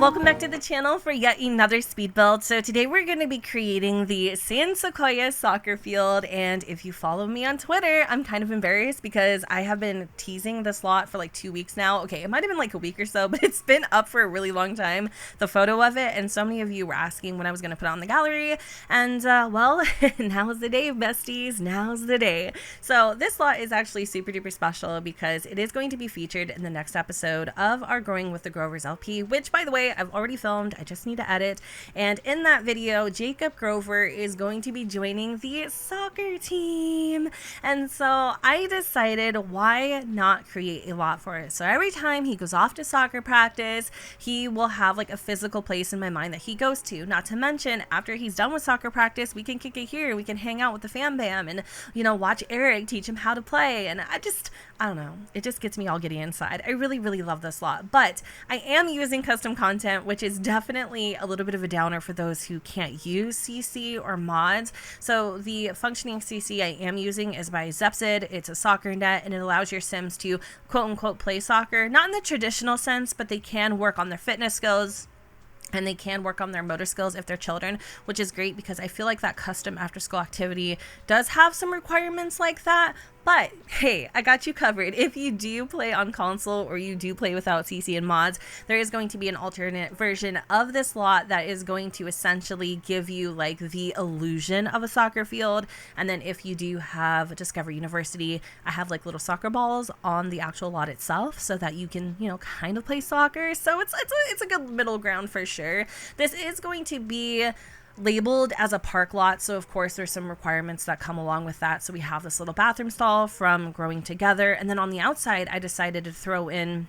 Welcome back to the channel for yet another speed build. So today we're going to be creating the Sequoia soccer field, and if you follow me on Twitter, I'm kind of embarrassed because I have been teasing this lot for like 2 weeks now. Okay, it might have been like a week or so, but it's been up for a really long time, the photo of it, and so many of you were asking when I was going to put it on the gallery, and well, now's the day, besties, now's the day. So this lot is actually super duper special because it is going to be featured in the next episode of our Growing with the Growers LP, which by the way, I've already filmed. I just need to edit. And in that video, Jacob Grover is going to be joining the soccer team. And so I decided, why not create a lot for it? So every time he goes off to soccer practice, he will have like a physical place in my mind that he goes to. Not to mention, after he's done with soccer practice, we can kick it here. We can hang out with the fam bam and, you know, watch Eric teach him how to play. And I don't know. It just gets me all giddy inside. I really, really love this lot. But I am using custom content, which is definitely a little bit of a downer for those who can't use CC or mods. So the functioning CC I am using is by Zepsid. It's a soccer net, and it allows your Sims to quote unquote play soccer. Not in the traditional sense, but they can work on their fitness skills. And they can work on their motor skills if they're children, which is great because I feel like that custom after school activity does have some requirements like that. But hey, I got you covered. If you do play on console or you do play without CC and mods, there is going to be an alternate version of this lot that is going to essentially give you like the illusion of a soccer field. And then if you do have Discover University, I have like little soccer balls on the actual lot itself so that you can, you know, kind of play soccer. So it's a good middle ground for sure. This is going to be labeled as a park lot, so of course there's some requirements that come along with that. So we have this little bathroom stall from Growing Together, and then on the outside I decided to throw in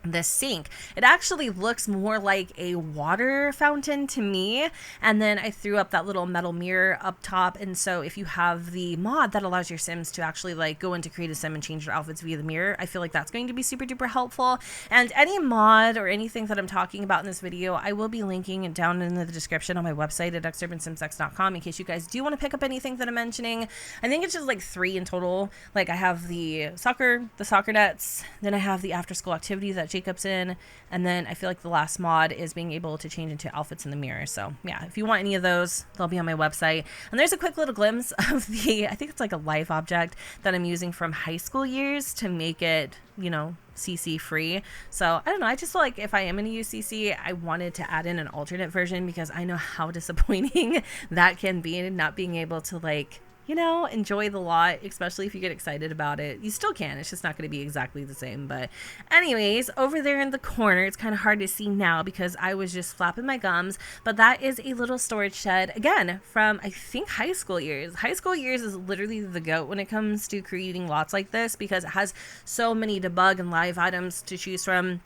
this sink. It actually looks more like a water fountain to me, and then I threw up that little metal mirror up top. And so if you have the mod that allows your Sims to actually like go into Create a Sim and change their outfits via the mirror, I feel like that's going to be super duper helpful. And any mod or anything that I'm talking about in this video, I will be linking down in the description on my website at XUrbanSimsX.com in case you guys do want to pick up anything that I'm mentioning. I think it's just like 3 in total. Like I have the soccer nets, then I have the after school activity that Jacob's in, and then I feel like the last mod is being able to change into outfits in the mirror. So yeah, if you want any of those, they'll be on my website. And there's a quick little glimpse of the, I think it's like a life object that I'm using from high school years to make it, you know, CC free. So I don't know, I just feel like if I am going to use CC, I wanted to add in an alternate version because I know how disappointing that can be, not being able to like, you know, enjoy the lot, especially if you get excited about it. You still can, it's just not going to be exactly the same. But anyways, over there in the corner, it's kind of hard to see now because I was just flapping my gums, but that is a little storage shed, again, from I think high school years. High school years is literally the GOAT when it comes to creating lots like this because it has so many debug and live items to choose from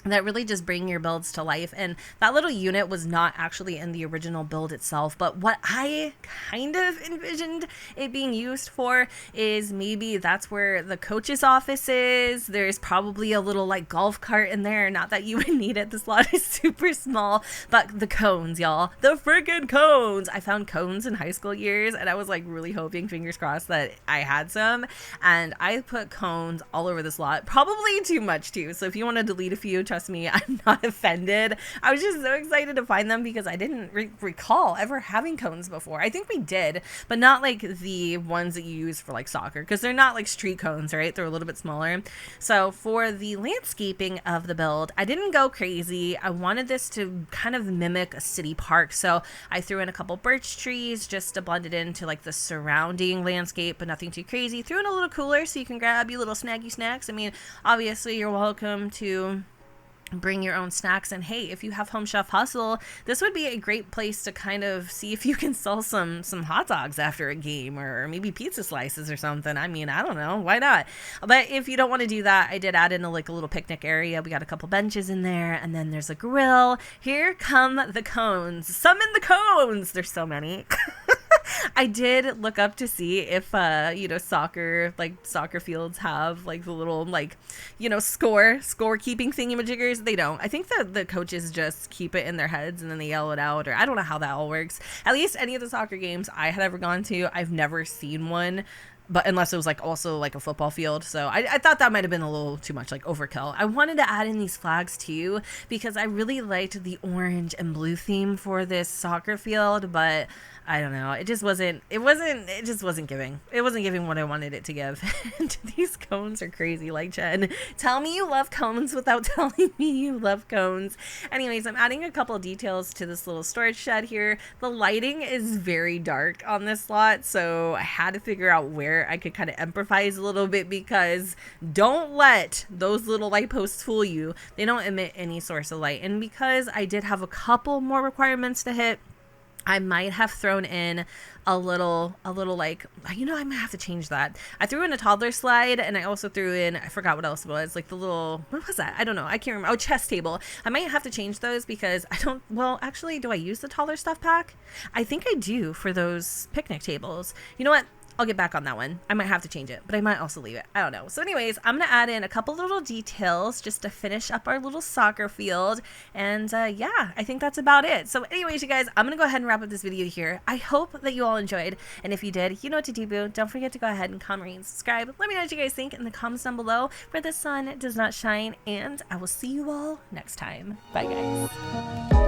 that really just bring your builds to life. And that little unit was not actually in the original build itself, but what I kind of envisioned it being used for is maybe that's where the coach's office is. There's probably a little like golf cart in there. Not that you would need it, this lot is super small, but the cones, y'all, the freaking cones. I found cones in high school years and I was like really hoping, fingers crossed, that I had some, and I put cones all over this lot, probably too much too. So if you want to delete a few, trust me, I'm not offended. I was just so excited to find them because I didn't recall ever having cones before. I think we did, but not like the ones that you use for like soccer, because they're not like street cones, right? They're a little bit smaller. So for the landscaping of the build, I didn't go crazy. I wanted this to kind of mimic a city park. So I threw in a couple birch trees just to blend it into like the surrounding landscape, but nothing too crazy. Threw in a little cooler so you can grab your little snaggy snacks. I mean, obviously you're welcome to bring your own snacks, and hey, if you have Home Chef Hustle, this would be a great place to kind of see if you can sell some hot dogs after a game, or maybe pizza slices or something. I mean, I don't know, why not? But if you don't want to do that, I did add in a little picnic area. We got a couple benches in there, and then there's a grill. Here come the cones. Summon the cones. There's so many. I did look up to see if you know, soccer fields have like the little, like, you know, score keeping thingamajiggers. They don't. I think that the coaches just keep it in their heads and then they yell it out, or I don't know how that all works. At least any of the soccer games I had ever gone to, I've never seen one but unless it was like also like a football field. So I thought that might have been a little too much, like overkill. I wanted to add in these flags too because I really liked the orange and blue theme for this soccer field, but I don't know. It just wasn't giving. It wasn't giving what I wanted it to give. And these cones are crazy. Like, Jen, tell me you love cones without telling me you love cones. Anyways, I'm adding a couple details to this little storage shed here. The lighting is very dark on this lot, so I had to figure out where I could kind of improvise a little bit, because don't let those little light posts fool you. They don't emit any source of light. And because I did have a couple more requirements to hit, I might have thrown in a little like, you know, I might have to change that. I threw in a toddler slide, and I also threw in, I forgot what else it was, like the little, what was that? I don't know. I can't remember. Oh, chess table. I might have to change those because I don't, well, actually, do I use the toddler stuff pack? I think I do for those picnic tables. You know what? I'll get back on that one. I might have to change it, but I might also leave it. I don't know. So anyways, I'm going to add in a couple little details just to finish up our little soccer field. And yeah, I think that's about it. So anyways, you guys, I'm going to go ahead and wrap up this video here. I hope that you all enjoyed. And if you did, you know what to do, boo. Don't forget to go ahead and comment, rate, and subscribe. Let me know what you guys think in the comments down below, where the sun does not shine. And I will see you all next time. Bye, guys.